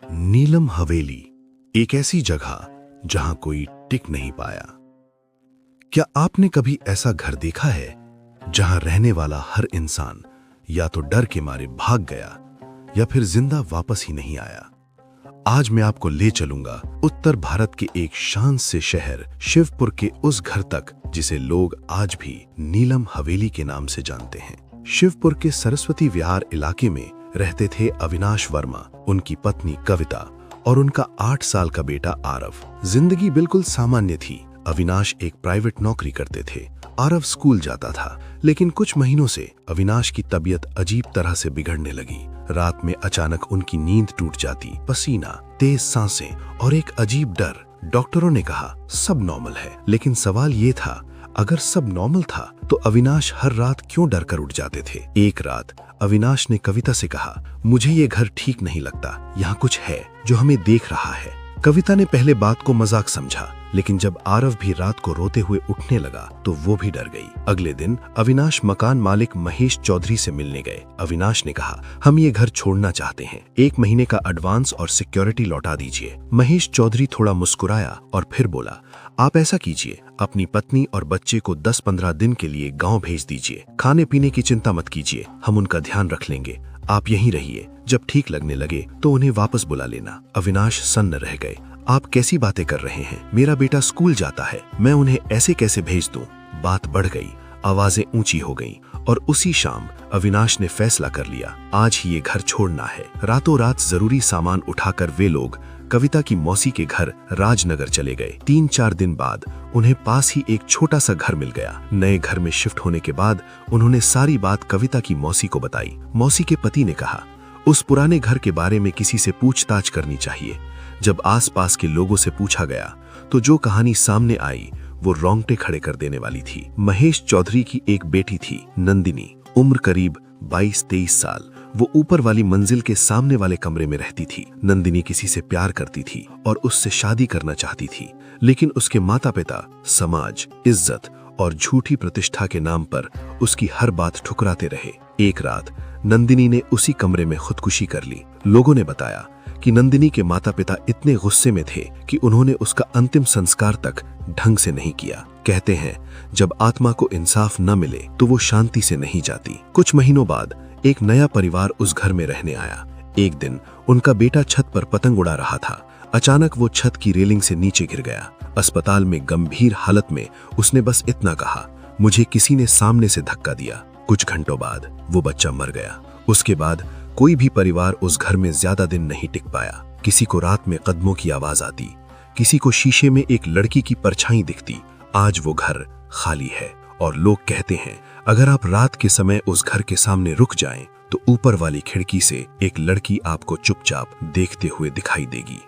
नीलम हवेली, एक ऐसी जगह जहां कोई टिक नहीं पाया। क्या आपने कभी ऐसा घर देखा है जहां रहने वाला हर इंसान या तो डर के मारे भाग गया या फिर जिंदा वापस ही नहीं आया? आज मैं आपको ले चलूंगा उत्तर भारत के एक शांत से शहर शिवपुर के उस घर तक जिसे लोग आज भी नीलम हवेली के नाम से जानते हैं। शिवपुर के सरस्वती विहार इलाके में रहते थे अविनाश वर्मा, उनकी पत्नी कविता और उनका 8 साल का बेटा आरव। जिंदगी बिल्कुल सामान्य थी। अविनाश एक प्राइवेट नौकरी करते थे, आरव स्कूल जाता था। लेकिन कुछ महीनों से अविनाश की तबीयत अजीब तरह से बिगड़ने लगी। रात में अचानक उनकी नींद टूट जाती, पसीना, तेज सांसें और एक अजीब डर। डॉक्टरों ने कहा सब नॉर्मल है, लेकिन सवाल ये था अगर सब नॉर्मल था तो अविनाश हर रात क्यों डर कर उठ जाते थे। एक रात अविनाश ने कविता से कहा, मुझे ये घर ठीक नहीं लगता, यहाँ कुछ है जो हमें देख रहा है। कविता ने पहले बात को मजाक समझा, लेकिन जब आरव भी रात को रोते हुए उठने लगा तो वो भी डर गई। अगले दिन अविनाश मकान मालिक महेश चौधरी से मिलने गए। अविनाश ने कहा, हम ये घर छोड़ना चाहते हैं, 1 महीने का एडवांस और सिक्योरिटी लौटा दीजिए। महेश चौधरी थोड़ा मुस्कुराया और फिर बोला, आप ऐसा कीजिए, अपनी पत्नी और बच्चे को 10-15 दिन के लिए गांव भेज दीजिए। खाने पीने की चिंता मत कीजिए, हम उनका ध्यान रख लेंगे। आप यहीं रहिए, जब ठीक लगने लगे तो उन्हें वापस बुला लेना। अविनाश सन्न रह गए। आप कैसी बातें कर रहे हैं? मेरा बेटा स्कूल जाता है, मैं उन्हें ऐसे कैसे भेज दूं? बात बढ़ गई, आवाजें ऊंची हो गईं और उसी शाम अविनाश ने फैसला कर लिया, आज ही ये घर छोड़ना है। रातों रात जरूरी सामान उठाकर वे लोग कविता की मौसी के घर राजनगर चले गए। 3-4 दिन बाद उन्हें पास ही एक छोटा सा घर मिल गया। नए घर में शिफ्ट होने के बाद उन्होंने सारी बात कविता की मौसी को बताई। मौसी के पति ने कहा, उस पुराने घर के बारे में किसी से पूछताछ करनी चाहिए। जब आसपास के लोगों से पूछा गया तो जो कहानी सामने आई वो रोंगटे खड़े कर देने वाली थी। महेश चौधरी की एक बेटी थी, नंदिनी, उम्र करीब 22-23 साल। वो ऊपर वाली मंजिल के सामने वाले कमरे में रहती थी। नंदिनी किसी से प्यार करती थी और उससे शादी करना चाहती थी, लेकिन उसके माता पिता समाज, इज्जत और झूठी प्रतिष्ठा के नाम पर उसकी हर बात ठुकराते रहे। एक रात नंदिनी ने उसी कमरे में खुदकुशी कर ली। लोगों ने बताया कि नंदिनी के माता पिता इतने गुस्से में थे कि उन्होंने उसका अंतिम संस्कार तक ढंग से नहीं किया। कहते हैं जब आत्मा को इंसाफ न मिले तो वो शांति से नहीं जाती। कुछ महीनों बाद एक नया परिवार उस घर में रहने आया। एक दिन उनका बेटा छत पर पतंग उड़ा रहा था। अचानक वो छत की रेलिंग से नीचे गिर गया। अस्पताल में गंभीर हालत में उसने बस इतना कहा, मुझे किसी ने सामने से धक्का दिया। कुछ घंटों बाद वो बच्चा मर गया। उसके बाद कोई भी परिवार उस घर में ज्यादा दिन नहीं टिक पाया। किसी को रात में कदमों की आवाज आती, किसी को शीशे में एक लड़की की परछाई दिखती। आज वो घर खाली है और लोग कहते हैं अगर आप रात के समय उस घर के सामने रुक जाएं तो ऊपर वाली खिड़की से एक लड़की आपको चुपचाप देखते हुए दिखाई देगी।